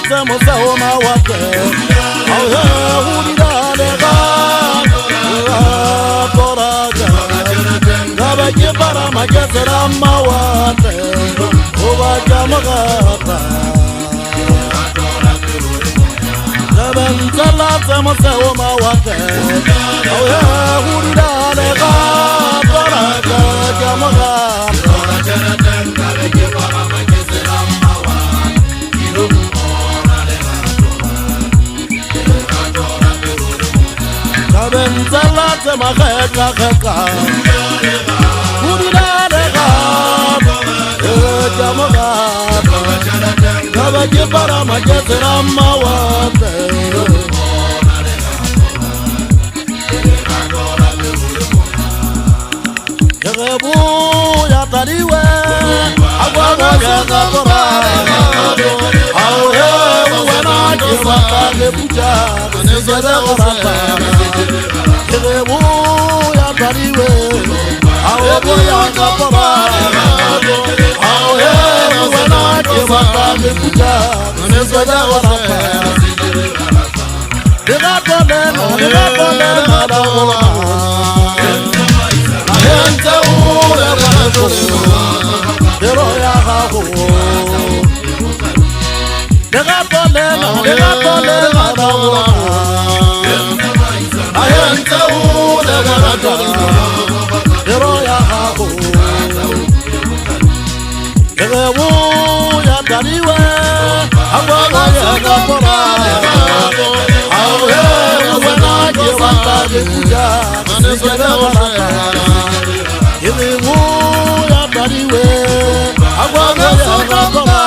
se musoma wake auhe ulidalega toraga gabe kibara majesera mawate ubaja magata gabe ntala se musoma wake auhe ulidalega toraga jamagata Benzalate mageka geka Udidalega Jamoga Gabaje para majesera mawate Gebu ya tariwe Agwa ya gabora Auhe wena jibaka gebuja Nezera gorata Gebu ya tariwe Auhe ya gabora Auhe wena jibaka gebuja Nezera gorata Dega tole madawola Ahente ure wanezuru Dero ya haho Dega tole madawola Ahente ure wanezuru Dero ya haho Dega ya tariwe Agwa ya gabora Auhe wena jibaka gebuja Nezera gorata Yebu ya tariwe Agwa ya gabora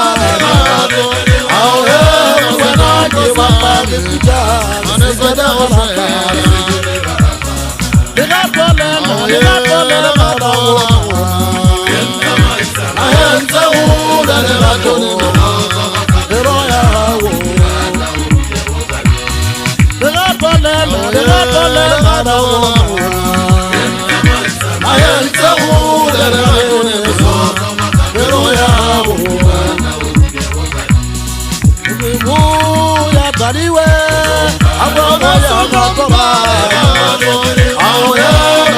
Auhe wena jibaka gebuja Nezera gorata Dega tole madawola Ahente ure wanezuru Dero ya haho Dega tole madawola Ahente ure wanezuru Dero ya haho Yebu ya tariwe Agwa ya gabora Auhe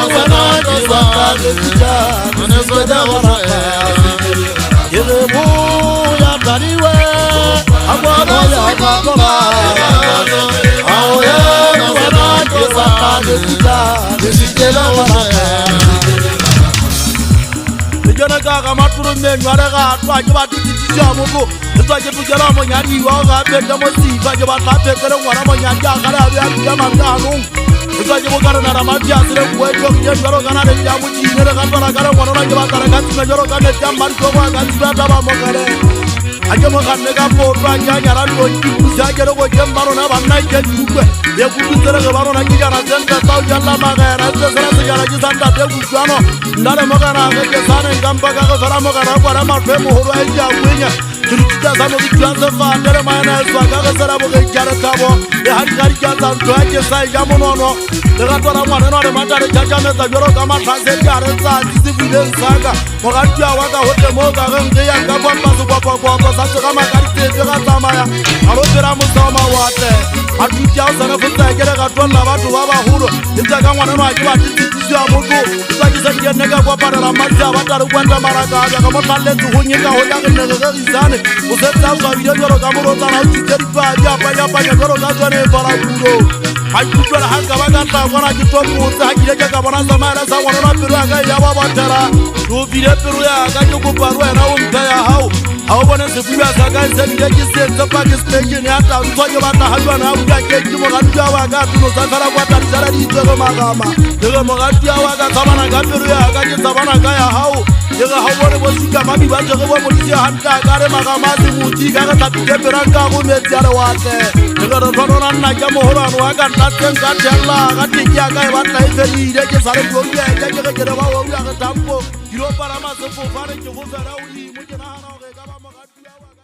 wena jibaka gebuja Nezera gorata Yebu ya tariwe Agwa ya gabora Auhe wena jibaka gebuja Nezera gorata Jona gaga maturu menware ga twa ke batho titisa moko twa ke pukela mo nyadi wa ga benda mo sifa ke batla pekere ngwana mo nyadi ga ra ya matano twa ke bokara na ra mafia sire go jo ke joro kana le ya mo tine re ga tla ga re ngwana ke batla ga tsina joro kana ya mari go ga tsina ta ba mo kare ake mo ga ne ga foto ya nyara lo ki ya ke go ke mbaro na banna ke dukwe ye ku tsere ga baro na ke jana senta ta ya la ma ga ra tsere se jara ke santa te ku tsano ndale mo ga na ke sana ngamba ga go fara mo ga ra kwa ra ma fe mo horo a ya kwenya Turutida samo kitwanza fa ndere mayana swa ga ga sara mo ga jara tabo e har gari ka ta to ake sai ya mo no daga to ra mwana no re mata re jaja me ta joro ga ma thanse jara sa disi vile saga mo ga tya wa ga hote mo ga nge ya ga kwa pasu kwa sa ga ma ga te ga tsamaya alo tera mo tsama wate a tutya o sana futsa ke ga tona batho ba ba holo itsa ga ngwana no a ke ba titsi ya motho tsa ke sa ke ne ga kwa para la matsa ba ta re kwanta maraga ga mo tlaletse ho nyeka ho ya ke ne ga izane o se tsa ba video joro ga mo rotsa na o titse ba ya pa joro ga tsone para bulo ai kutwala hanga ba ga ta ngwana ke to mo tsa ke ke ga bona sa mara sa ngwana na pelo ga ya ba ba tara do vile pelo ya ga ke go parwa na o mta ya hao ha o bona se buya sa ga se ke ke se tsa pa ke station ya ta ntwa ke batla ha jwana ha buya ke mo ga twa wa ga tuno sa fara kwa ta tsara di tsego magama le mo ga twa wa ga tsabana ga pelo ya ga ke tsabana ga ya hao ye ga ha bone bo sika ba mi ba je go mo di ha nta ga re magama se muti ga ga ta ke pera ga go me tsara wa te le ga ro no na ke mo hora no ga ta teng ga tella ga ti ya ga ba ta ifeli de ke sare go ya ke ba wa ya ga tampo kilo para ma se fo fare ke go fara uri mo ke na ha no ga ba mo ga twa